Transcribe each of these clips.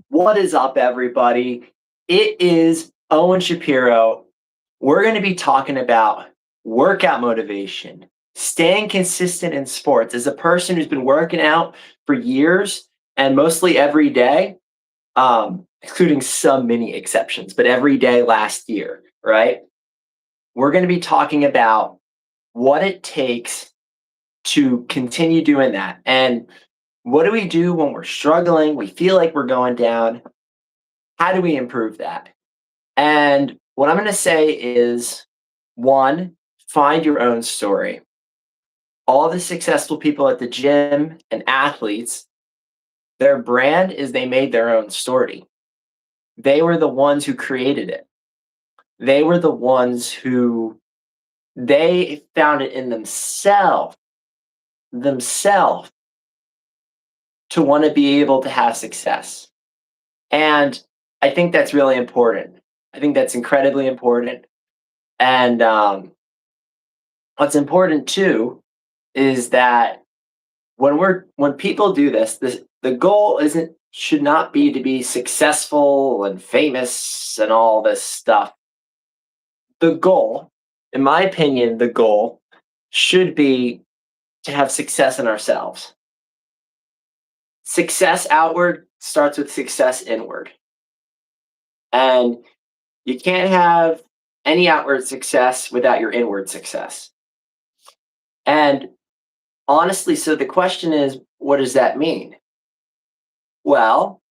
What is up, everybody? It is Owen Shapiro. We're going to be talking about workout motivation, staying consistent in sports. As a person who's been working out for years and mostly every day, including some mini exceptions, but every day last year, right? We're going to be talking about what it takes to continue doing that. And what do we do when we're struggling? We feel like we're going down. How do we improve that? And what I'm going to say is one, find your own story. All the successful people at the gym and athletes, their brand is they made their own story. They were the ones who created it. They were the ones who they found it in themselves to want to be able to have success. And I think that's really important. I think that's incredibly important. And what's important too is that when people do this, the goal should not be to be successful and famous and all this stuff. The goal, in my opinion, the goal should be to have success in ourselves. Success outward starts with success inward. And you can't have any outward success without your inward success. And honestly, so the question is, what does that mean? Well,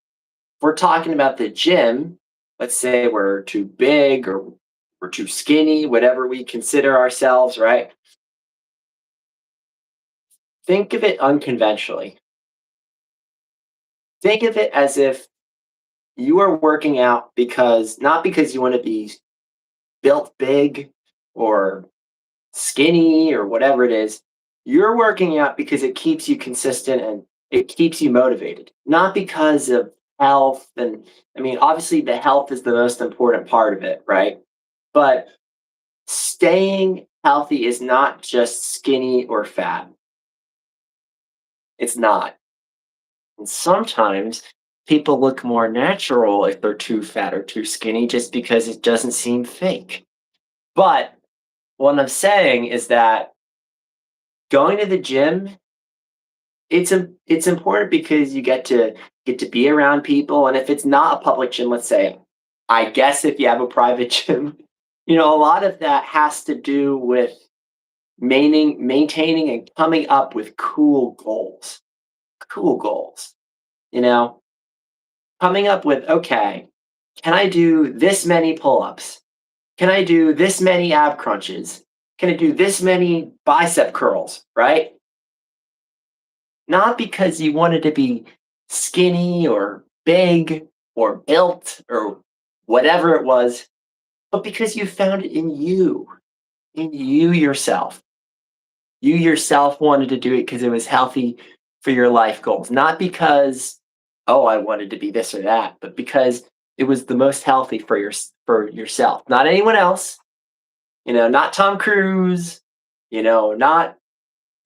if we're talking about the gym, let's say we're too big or we're too skinny, whatever we consider ourselves, right? Think of it unconventionally. Think of it as if you are working out not because you want to be built big or skinny or whatever it is. You're working out because it keeps you consistent and it keeps you motivated, not because of health. And I mean, obviously, the health is the most important part of it, right? But staying healthy is not just skinny or fat. It's not. And sometimes people look more natural if they're too fat or too skinny just because it doesn't seem fake. But what I'm saying is that going to the gym, it's important because you get to be around people. And if it's not a public gym, let's say, I guess if you have a private gym, a lot of that has to do with maintaining and coming up with cool goals. Cool goals. Coming up with, okay, can I do this many pull-ups? Can I do this many ab crunches? Can I do this many bicep curls, right? Not because you wanted to be skinny or big or built or whatever it was, but because you found it in you yourself. You yourself wanted to do it because it was healthy for your life goals, not because, oh, I wanted to be this or that, but because it was the most healthy for yourself, not anyone else. Not Tom Cruise, not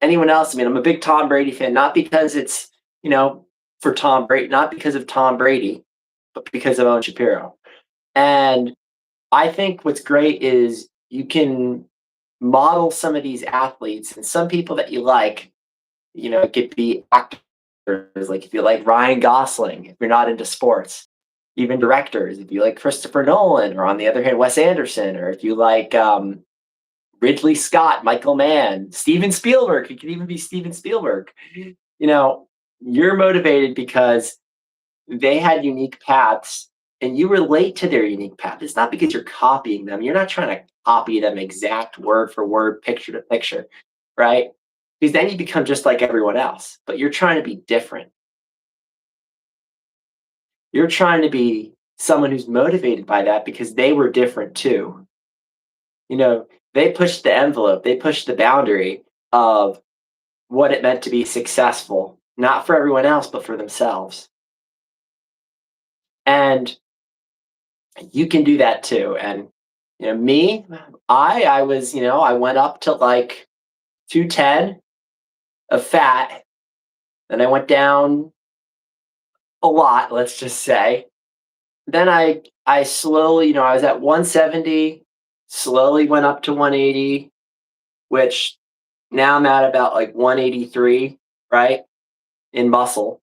anyone else. I mean, I'm a big Tom Brady fan, not because it's, for Tom Brady, not because of Tom Brady, but because of Owen Shapiro. And I think what's great is you can model some of these athletes and some people that you like. It could be actors, like if you like Ryan Gosling, if you're not into sports, even directors, if you like Christopher Nolan, or on the other hand, Wes Anderson, or if you like Ridley Scott, Michael Mann, Steven Spielberg, it could even be Steven Spielberg. You're motivated because they had unique paths and you relate to their unique path. It's not because you're copying them. You're not trying to copy them exact word for word, picture to picture, right? Because then you become just like everyone else, but you're trying to be different. You're trying to be someone who's motivated by that because they were different too. They pushed the envelope, they pushed the boundary of what it meant to be successful, not for everyone else, but for themselves. And you can do that too. And me, I was, I went up to like 210 of fat, then I went down a lot, let's just say. Then I slowly, I was at 170, slowly went up to 180, which now I'm at about like 183, right? In muscle,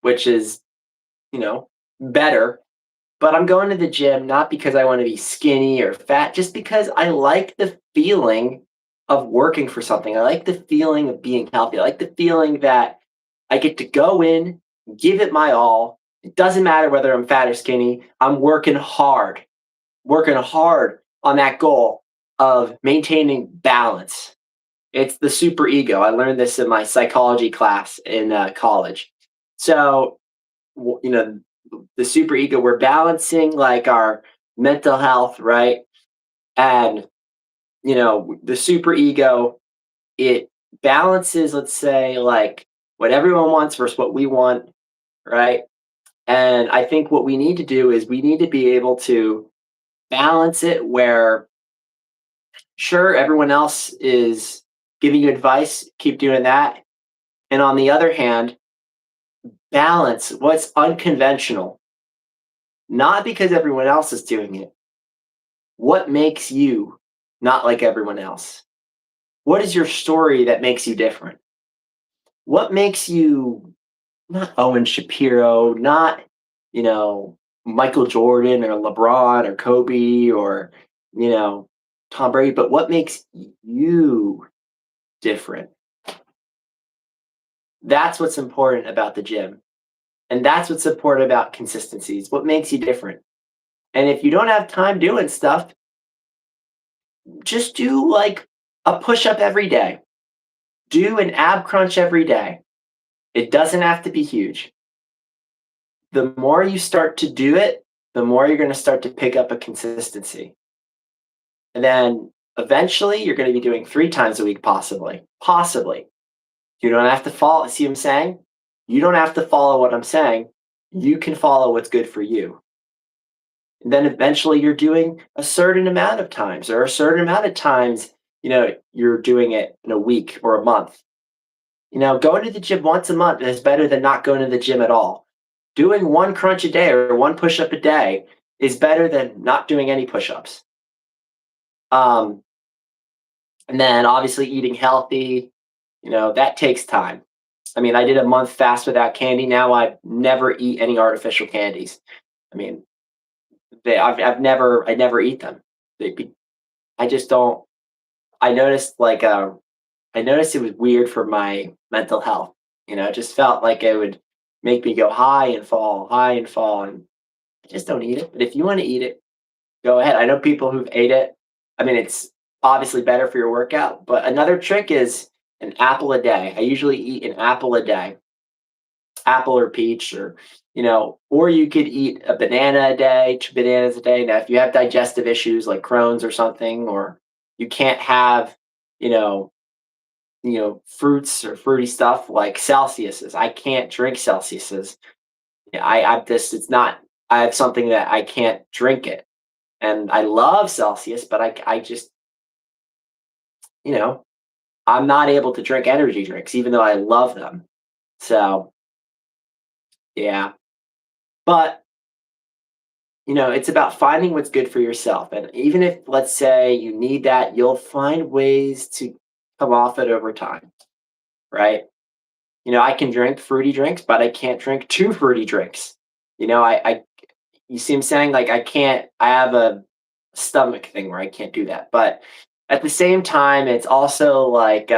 which is, better. But I'm going to the gym not because I want to be skinny or fat, just because I like the feeling of working for something. I like the feeling of being healthy. I like the feeling that I get to go in, give it my all. It doesn't matter whether I'm fat or skinny. I'm working hard on that goal of maintaining balance. It's the super ego. I learned this in my psychology class in college. So, you know, the super ego, we're balancing like our mental health, right? And, the super ego, it balances, let's say, like what everyone wants versus what we want, right? And I think what we need to do is we need to be able to balance it where, sure, everyone else is giving you advice, keep doing that. And on the other hand, balance what's unconventional, not because everyone else is doing it. What makes you not like everyone else? What is your story that makes you different? What makes you not Owen Shapiro, not, you know, Michael Jordan or LeBron or Kobe or, you know, Tom Brady, but what makes you different? That's what's important about the gym. And that's what's important about consistencies. What makes you different? And if you don't have time doing stuff, just do like a push up every day. Do an ab crunch every day. It doesn't have to be huge. The more you start to do it, the more you're going to start to pick up a consistency. And then eventually you're going to be doing 3 times a week, possibly. Possibly. You don't have to follow. See what I'm saying? You don't have to follow what I'm saying. You can follow what's good for you. And then eventually you're doing a certain amount of times, or a certain amount of times, you're doing it in a week or a month. Going to the gym once a month is better than not going to the gym at all. Doing one crunch a day or one push up a day is better than not doing any push ups. Um, and then obviously eating healthy, that takes time. I mean, I did a month fast without candy. Now I never eat any artificial candies. I mean, I never eat them. I just don't. I noticed I noticed it was weird for my mental health. It just felt like it would make me go high and fall, and I just don't eat it. But if you want to eat it, go ahead. I know people who've ate it. I mean, it's obviously better for your workout, but another trick is an apple a day. I usually eat an apple a day, apple or peach, or you could eat a banana a day, 2 bananas a day. Now, if you have digestive issues like Crohn's or something, or you can't have, you know, fruits or fruity stuff like Celsius's. I can't drink Celsius's. Yeah, I just it's not. I have something that I can't drink it, and I love Celsius, but I just you know I'm not able to drink energy drinks, even though I love them. So yeah, but it's about finding what's good for yourself, and even if let's say you need that, you'll find ways to come off it over time, right? I can drink fruity drinks, but I can't drink too fruity drinks. You see, I'm saying like I have a stomach thing where I can't do that. But at the same time, it's also like,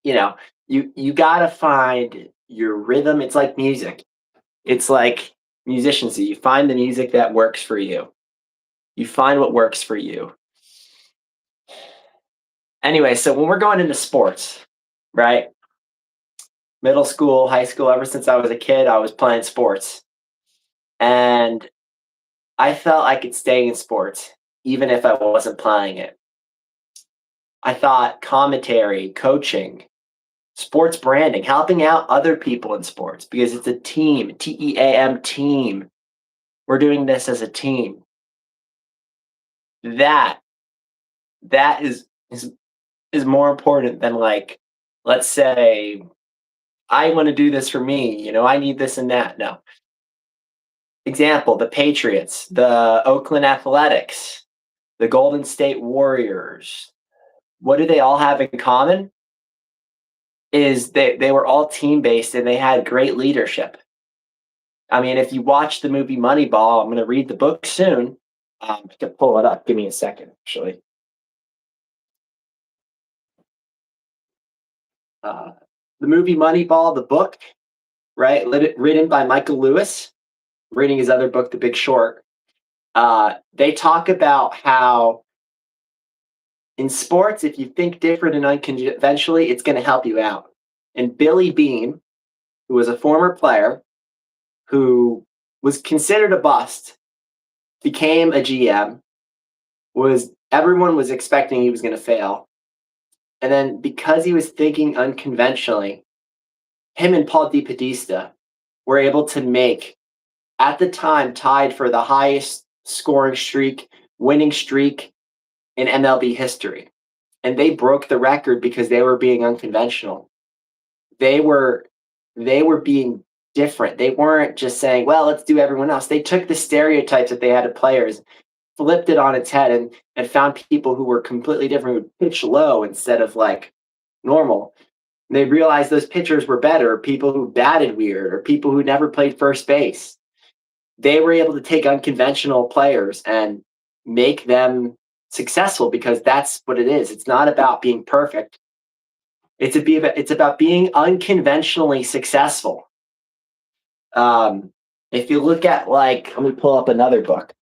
you know, you gotta find your rhythm. It's like music. It's like musicians. You find the music that works for you. You find what works for you. Anyway, so when we're going into sports, right? Middle school, high school, ever since I was a kid, I was playing sports. And I felt I could stay in sports even if I wasn't playing it. I thought commentary, coaching, sports branding, helping out other people in sports because it's a team, TEAM team. We're doing this as a team. That that is more important than like let's say I want to do this for me. I need this and that. No. Example, the Patriots, the Oakland Athletics, the Golden State Warriors. What do they all have in common? Is they were all team based and they had great leadership. I mean, if you watch the movie Moneyball, I'm going to read the book soon. I can pull it up. Give me a second, actually. Uh, the movie Moneyball, the book, right? Written by Michael Lewis, reading his other book, The Big Short. They talk about how in sports, if you think different and unconventionally, it's going to help you out. And Billy Beane, who was a former player who was considered a bust, became a GM, everyone was expecting he was going to fail. And then because he was thinking unconventionally, him and Paul DePodesta were able to make, at the time, tied for the highest scoring streak, winning streak in MLB history. And they broke the record because they were being unconventional. They were being different. They weren't just saying, well, let's do everyone else. They took the stereotypes that they had of players, flipped it on its head, and found people who were completely different, who would pitch low instead of like normal. And they realized those pitchers were better, people who batted weird, or people who never played first base. They were able to take unconventional players and make them successful because that's what it is. It's not about being perfect. It's about being unconventionally successful. If you look at, like, let me pull up another book.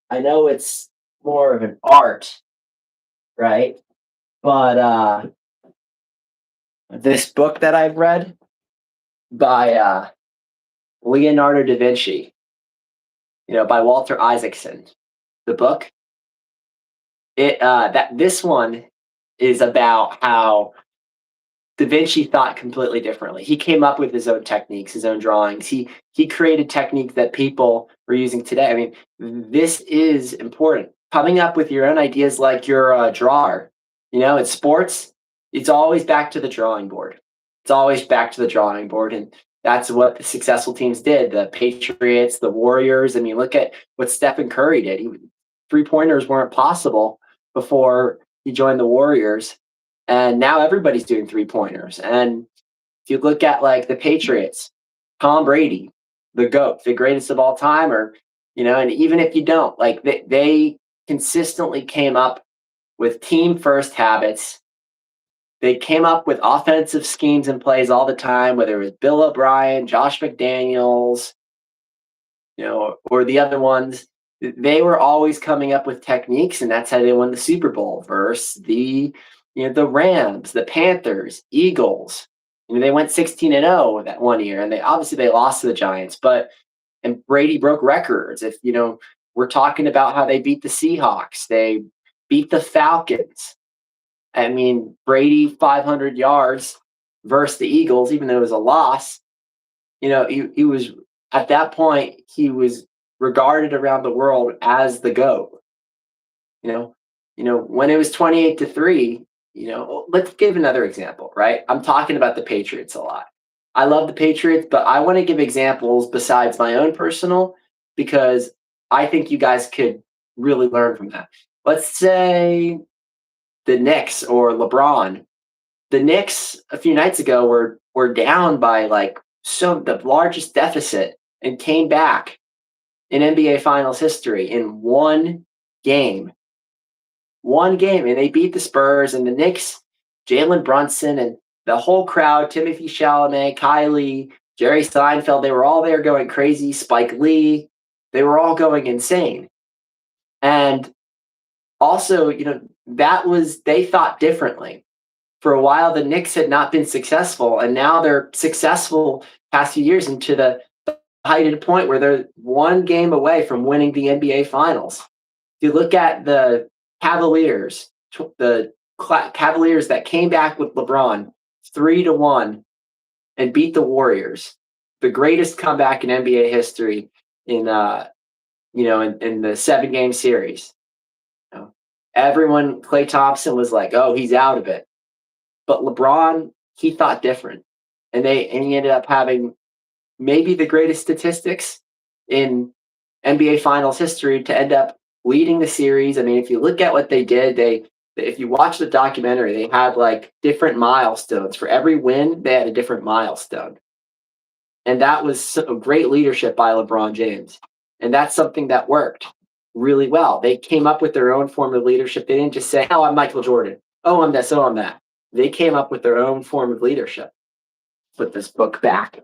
I know it's more of an art, right? But this book that I've read by Leonardo da Vinci, by Walter Isaacson, the book, this one is about how Da Vinci thought completely differently. He came up with his own techniques, his own drawings. He created techniques that people are using today. I mean, this is important. Coming up with your own ideas, like you're a drawer. In sports, it's always back to the drawing board. It's always back to the drawing board, and that's what the successful teams did. The Patriots, the Warriors. I mean, look at what Stephen Curry did. Three-pointers weren't possible before he joined the Warriors. And now everybody's doing three-pointers. And if you look at, like, the Patriots, Tom Brady, the GOAT, the greatest of all time, and even if you don't, like, they consistently came up with team-first habits. They came up with offensive schemes and plays all the time, whether it was Bill O'Brien, Josh McDaniels, or the other ones. They were always coming up with techniques, and that's how they won the Super Bowl versus the Rams, the Panthers, Eagles. They went 16-0 that one year, and they lost to the Giants, and Brady broke records. If we're talking about how they beat the Seahawks, they beat the Falcons. I mean, Brady 500 yards versus the Eagles, even though it was a loss. He was, at that point, he was regarded around the world as the GOAT. When it was 28-3, let's give another example, right? I'm talking about the Patriots a lot. I love the Patriots, but I want to give examples besides my own personal, because I think you guys could really learn from that. Let's say the Knicks or LeBron. The Knicks a few nights ago were down by the largest deficit and came back in NBA Finals history in one game. And they beat the Spurs, and the Knicks, Jalen Brunson and the whole crowd, Timothy Chalamet, Kylie, Jerry Seinfeld, they were all there going crazy. Spike Lee, they were all going insane. And also, they thought differently. For a while, the Knicks had not been successful, and now they're successful past few years into the height of the point where they're one game away from winning the NBA Finals. If you look at the Cavaliers that came back with LeBron 3-1 and beat the Warriors, the greatest comeback in NBA history in the 7-game series. Everyone, Klay Thompson was like, oh, he's out of it. But LeBron, he thought different. and he ended up having maybe the greatest statistics in NBA Finals history to end up leading the series. I mean, if you look at what they did, if you watch the documentary, they had like different milestones. For every win, they had a different milestone. And that was a great leadership by LeBron James. And that's something that worked really well. They came up with their own form of leadership. They didn't just say, oh, I'm Michael Jordan. Oh, I'm this. Oh, I'm that. They came up with their own form of leadership. Put this book back.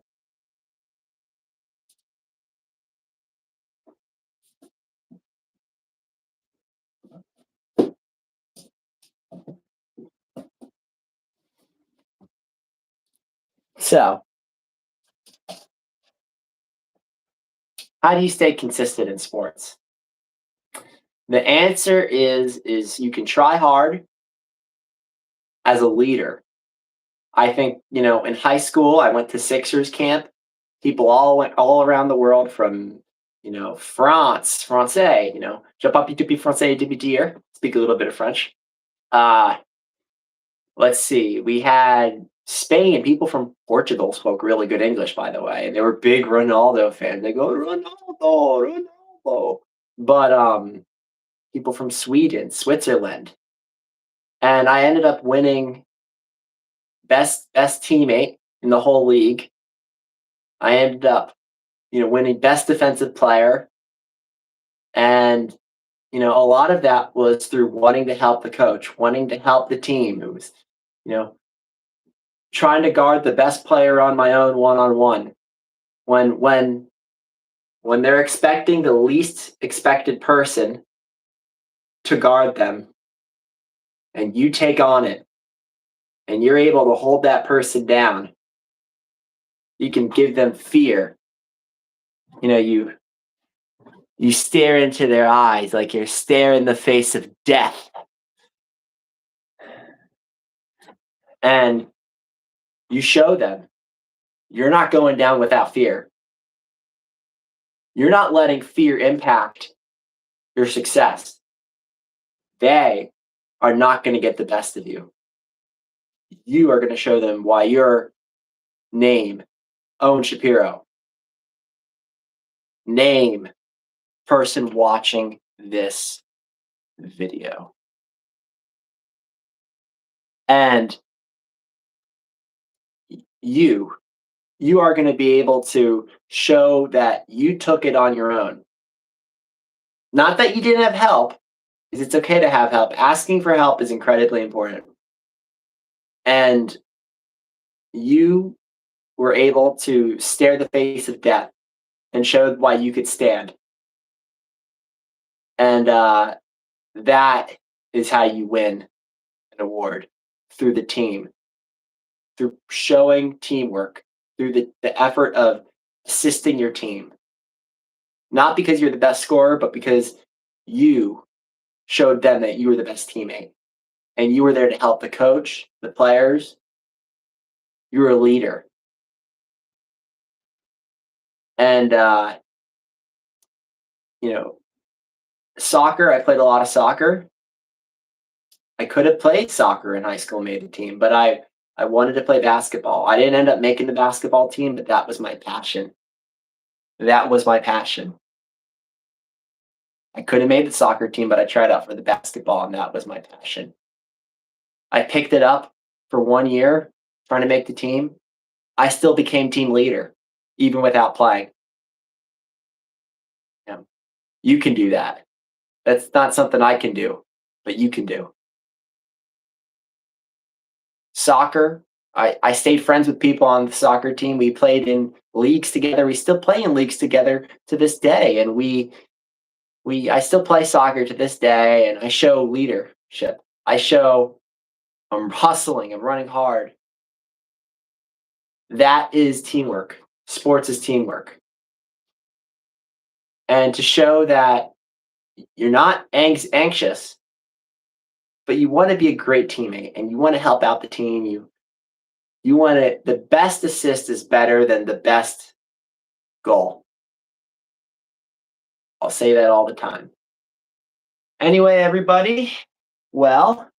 So, how do you stay consistent in sports? The answer is you can try hard as a leader. I think, in high school, I went to Sixers camp. People all went all around the world from, France, Francais, je parle tout français depuis dire. Speak a little bit of French. Uh, let's see. We had Spain. People from Portugal spoke really good English, by the way. They were big Ronaldo fans. They go, Ronaldo, Ronaldo. But people from Sweden, Switzerland. And I ended up winning best teammate in the whole league. I ended up, winning best defensive player. And, a lot of that was through wanting to help the coach, wanting to help the team. It was, trying to guard the best player on my own one-on-one. When they're expecting the least expected person to guard them, and you take on it, and you're able to hold that person down, you can give them fear. You stare into their eyes like you're staring the face of death. And you show them you're not going down without fear. You're not letting fear impact your success. They are not going to get the best of you. You are going to show them why your name, Owen Shapiro, name, person watching this video. And you are going to be able to show that you took it on your own. Not that you didn't have help, because it's okay to have help. Asking for help is incredibly important. And you were able to stare the face of death and showed why you could stand. And that is how you win an award, through the team, through showing teamwork, through the effort of assisting your team. Not because you're the best scorer, but because you showed them that you were the best teammate. And you were there to help the coach, the players. You were a leader. And, soccer, I played a lot of soccer. I could have played soccer in high school, made a team, but I wanted to play basketball. I didn't end up making the basketball team, but that was my passion. That was my passion. I could have made the soccer team, but I tried out for the basketball, and that was my passion. I picked it up for 1 year, trying to make the team. I still became team leader, even without playing. You can do that. That's not something I can do, but you can do. Soccer, I stayed friends with people on the soccer team. We played in leagues together. We still play in leagues together to this day. And I still play soccer to this day, and I show leadership. I show I'm hustling, I'm running hard. That is teamwork. Sports is teamwork. And to show that you're not anxious, but you want to be a great teammate and you want to help out the team. You want to, the best assist is better than the best goal. I'll say that all the time. Anyway, everybody, well,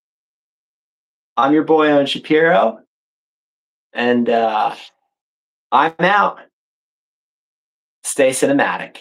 I'm your boy, Owen Shapiro. And I'm out. Stay cinematic.